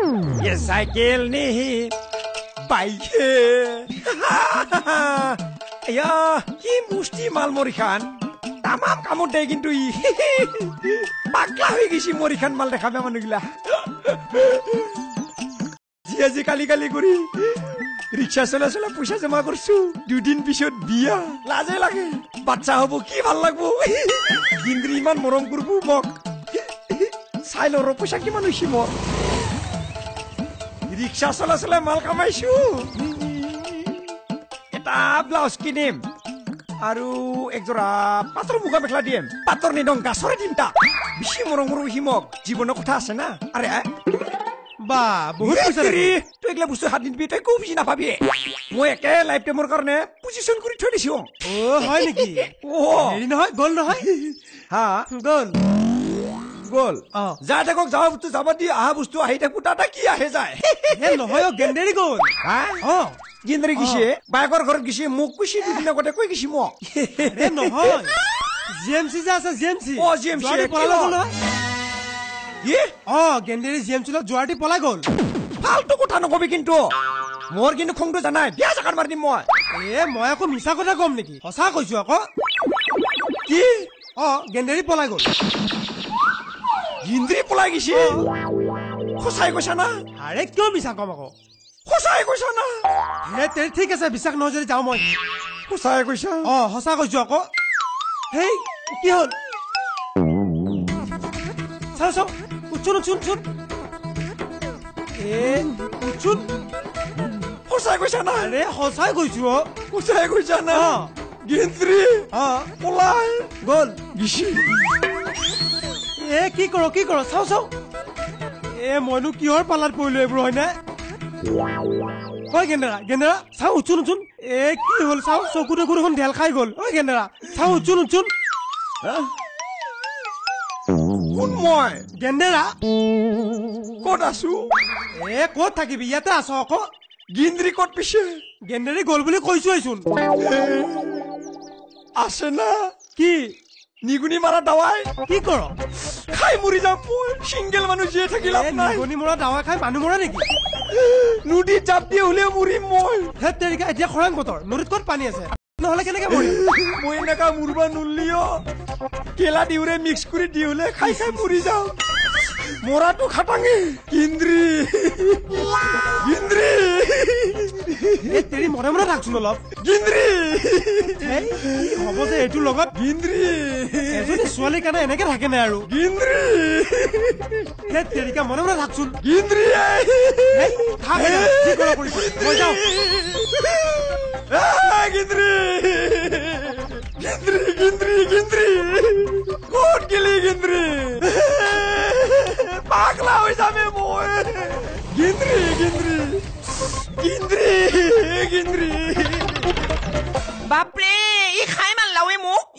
ये साइकिल नहीं बाइक या কি মুষ্টি মাল মরিখান তামাম কামত দেয় কিন্তু ই পাগলা হয়ে গেছি মরিখান মাল দেখাবে মানুষগুলা জিয়াজি কালি কালি করি রিক্সা চলা চলা পয়সা জমা করছো দুদিন পিছত বিয়া লাজে লাগে বাচ্চা হব কি ভাল লাগবো গিন্দ্রি ইমান মৰম কৰবো মোক চাই লৰ পইচা কিমান হৈছে মোৰ ৰিক্সা চলা চলা মাল কামাইছো এটা ব্লাউজ কিনিম আৰু একজোৰা পাতৰ মুগা মেখেলা দিম পাতৰ নিদং গাছৰে দিম তা বেছি মৰম কৰো হিমক জীৱনৰ কথা আছে না আৰে বা বহুত পইচা তুই এগলা বস্তু হাত নিবি তই কো বুজি নাপাবি মই একে লাইফ টাইমৰ কাৰণে পজিশন কৰি থৈ দিছো ও হয় নেকি ও হেৰি নহয় গল নহয় হা গল গল যা দেখক যাও বস্তু যাব দি আহা বস্তু আহি থাকো তাটা কি আহে যায় হে নহয় গেন্দেৰি গল হা গিন্দ্ৰি গিছে বাইকৰ ঘৰত গিছে মোক কুছি দুদিন আগতে কৈ গিছি মোক হে নহয় জিএমসি যে আছে জিএমসি ও জিএমসি পলাই গল নহয় ই গেন্দেৰি জিএমসি লগত জোৱাটি পলাই গল ফালতু কথা নকবি কিন্তু মোৰ কিন্তু খংটো জানাই বিয়া জাকাত মাৰি দিম মই মই আকৌ মিছা কথা কম নেকি সঁচা কৈছো আকৌ কি গেন্দেৰি পলাই গল গিন্দ্ৰি পলাই গিছে সঁচাই কৈছা না আৰে কিয় মিছা কম আকৌ সঁচাই কৈছা না ঠিক আছে বিশ্বাস নহয় যদি যাওঁ মই সঁচাই কৈছা সঁচা কৈছো আকৌ হেই কি হল চাও চাও উঠছোন উঠছোন উঠছোন উঠছোন সঁচাই কৈছা না আৰে সঁচাই কৈছো সঁচাই কৈছা না গিন্দ্ৰি পলাই গল গিছি কি কৰ চাও চাও মইনো কিহৰ পালাত পৰিলো এইবোৰ হয়নে গেন্দেৰা চাও উঠছোন উঠছোন কি হল চাও চকুত দেখোন ঢেল খাই গল গেন্দেৰা চাও উঠছোন উঠছোন কোন মই গেন্দেৰা ক'ত আছো ক'ত থাকিবি ইয়াতে আছ আকৌ গিন্দ্ৰি ক'ত পিছে গেন্দেৰি গল বুলি কৈছোৱেচোন আছে না কি নিগুনি মাৰা দাৱাই কি কৰ খাই মৰি যাম মই সিংগেল মানুহ জীয়াই থাকি লাভ নাই নিগুনি মৰা দাৱাই খাই মানুহ মৰা নেকি নদীত জাপ দি হ'লেও মৰিম মই হে তেৰিকা এতিয়া খৰাং বতৰ নদীত ক'ত পানী আছে নহ'লে কেনেকে মৰিম মই এনেকা মৰিব নুলিও কেলা দিউৰে মিক্স কৰি দিউলে খাই খাই মৰি যাওঁ মৰাটো খাটাঙে গিন্দ্ৰি গিন্দ্ৰি তেৰি মনে মনে থাকচোন অলপ গিন্দ্ৰি হ'ব যে এইটোৰ লগত গিন্দ্ৰি এজনী ছোৱালীৰ কাৰণে এনেকে থাকে নাই আৰু গিন্দ্ৰি তেৰিকা মনে মনে থাকচোন গিন্দ্রি মই যাওঁ গিন্দ্রি গিন্দ্রি গিন্দ্রি গিন্দ্রি ক'ত গেলি গিন্দ্রি পাগলা হৈ যাবে মই গিন্দ্রি গিন্দ্রি গিন্দ্রি গিন্দ্রি বাপৰে ই খাই